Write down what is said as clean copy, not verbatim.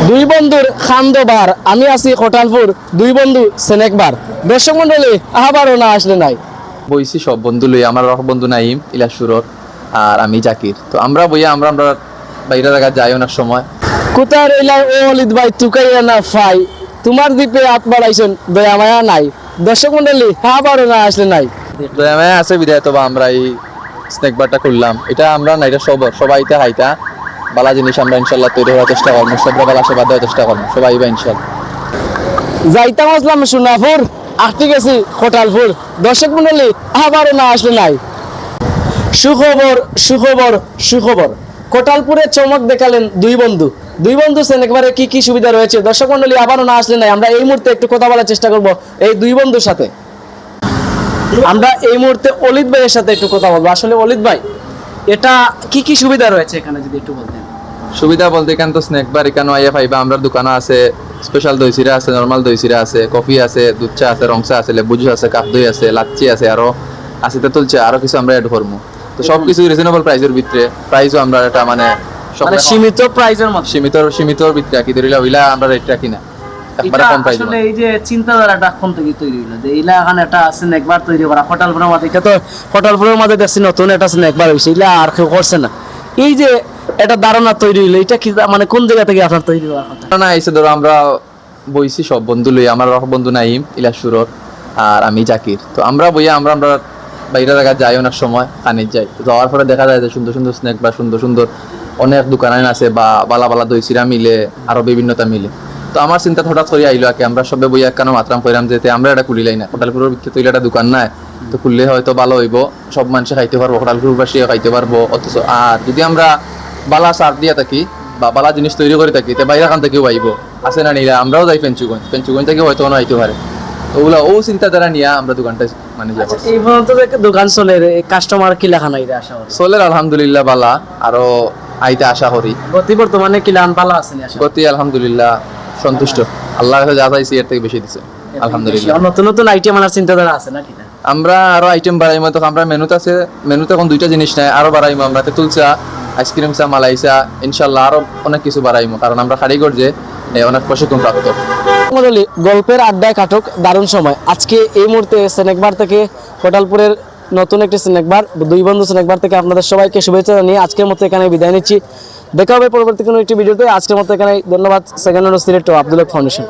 দুই বন্ধুর খান্দবার আমি আছি কোটালপুর, দুই বন্ধু সেনেকবার। দর্শক মন্ডলী আবারও না আসলে নাই বইছি সব বন্ধু লই, আমার বন্ধু নাইম ইলাসুরর আর আমি জাকির। তো আমরা বইয়া আমরা আমরা বাইরে জায়গা যাই অনেক সময়। কোথায় রইলা ও অলিদ ভাই, তুকাইয়া না ফাই, তোমার দ্বীপে হাত বাড়াইছেন, দয়া মায়া নাই। দর্শক মন্ডলী আবারও না আসলে নাই। দয়ামায়া আছে বিদায় তো আমরা এই স্ন্যাক বারটা করলাম। এটা আমরা না, এটা সবাইতে হাইতা বালা জিনিস আমরা ইনশাল্লাহ তৈরি হওয়ার চেষ্টা করবো, সবাই বালা সেবা দেওয়ার চেষ্টা করবো, সবাই বা ইনশাল্লাহ। যাইতাম আসলাম সোনাপুর, আটটি গেছি কোটালপুর। দর্শক মন্ডলী আবারও না আসলে নাই। সুখবর সুখবর সুখবর, কোটালপুরে চমক দেখালেন দুই বন্ধু। দুই বন্ধু সেনেকবারে কি কি সুবিধা রয়েছে, দর্শক মন্ডলী আবারও না আসলে নাই। আমরা এই মুহূর্তে একটু কথা বলার চেষ্টা করব এই দুই বন্ধুর সাথে। আমরা এই মুহূর্তে অলিদ ভাইয়ের সাথে একটু কথা বলবো। আসলে অলিদ ভাই, এটা কি কি সুবিধা রয়েছে এখানে যদি একটু বলতেন। সুবিধা বলতে এখানে তো স্ন্যাক বার এখানে আইয়া পাইবা। আমরা দোকানও আছে, স্পেশাল দই চিরা আছে, নর্মাল দই চিরা আছে, কফি আছে, দুধ চা আছে, রং চা আছে, লেবু জুস আছে, কাপ দই আছে, লাচ্ছি আছে, আরো আছে তেঁতুল চা, আরো কিছু আমরা অ্যাড করবো। তো সবকিছু রিজনেবল প্রাইসের ভিতরে, প্রাইসও আমরা এটা মানে সীমিত প্রাইসের মধ্যে, সীমিতর ভিতরে রাখি, ধরিলা হইলা আমরা রেট রাখি না, একবারে কম প্রাইস। আসলে এই যে চিন্তাধারাটা কোন থেকে তৈরি হলো যে এইলা এখানে একটা স্ন্যাক বার তৈরি করা কোটালপুরের মাঝে? এটা তো কোটালপুরের মাঝে দেখছি নতুন একটা স্ন্যাক বার হইছে, এইলা আর কেউ করছে না। এই যে এটা ধারণা তৈরি হইলো, এটা কি মানে কোন জায়গা থেকে আপনার তৈরি হওয়ার কথা? না এসে ধরো আমরা বইছি সব বন্ধু লই, আমার বন্ধু নাইম ইলাসুরর আর আমি জাকির। তো আমরা বইয়া আমরা আমরা বাইরে জায়গা যাই অনেক সময়, কানির যাই। তো যাওয়ার পরে দেখা যায় যে সুন্দর সুন্দর স্ন্যাক বা সুন্দর সুন্দর অনেক দোকান আছে, বা বালা বালা দই চিরা মিলে, আরো বিভিন্নতা মিলে। তো আমার চিন্তা হঠাৎ করে আইলো আগে আমরা সবে বইয়া কেন মাত্রাম কইরাম যেতে আমরা এটা খুলিলাই না। কোটালপুরের বিখ্যাত একটা দোকান নাই, তো খুললে হয়তো ভালো হইব, সব মানুষে খাইতে পারবো, কোটালপুরবাসীও খাইতে পারবো। অথচ আর যদি আমরা বালা সার দিয়া থাকি বা বালা জিনিস তৈরি করে থাকি, তো বাইরে খান থেকেও আইব, আছে না নিলে আমরাও যাই পেঞ্চুগঞ্জ থেকে হয়তো কোনো আইতে পারে। ওগুলা ও চিন্তাধারা নিয়ে আমরা দোকানটা মানে যাবো। এই পর্যন্ত দোকান চলে, কাস্টমার কি লেখা নাই আশা করি? চলে আলহামদুলিল্লাহ বালা, আরো আইতে আশা করি। গতি বর্তমানে কি লান ভালো আছে? গতি আলহামদুলিল্লাহ সন্তুষ্ট, আল্লাহর কাছে যা চাইছি এর থেকে বেশি দিছে আলহামদুলিল্লাহ। নতুন নতুন আইটেম আনার চিন্তাধারা আছে নাকি? আমরা আরো আইটেম বাড়াইমো। তো আমরা মেনুতে এখন দুইটা জিনিস নাই, আরো বাড়াইমো। আমরা তেঁতুল চা, আইসক্রিম চা, মালাই চা, ইনশাল্লাহ আরো অনেক কিছু বাড়াইমো, কারণ আমরা কারিগর যে অনেক প্রশিক্ষণ প্রাপ্ত। গল্পের আড্ডায় কাটক দারুণ সময়। আজকে এই মুহূর্তে স্ন্যাকবার থেকে, কোটালপুরের নতুন একটি স্ন্যাকবার, দুই বন্ধু স্ন্যাকবার থেকে আপনাদের সবাইকে শুভেচ্ছা জানিয়ে আজকের মতো এখানে বিদায় নিচ্ছি। দেখা হবে পরবর্তী কোনো একটি ভিডিওতে। আজকের মতো এখানে ধন্যবাদ। সেকেন্ড সিলেক্ট আব্দুল হক ফাউন্ডেশন।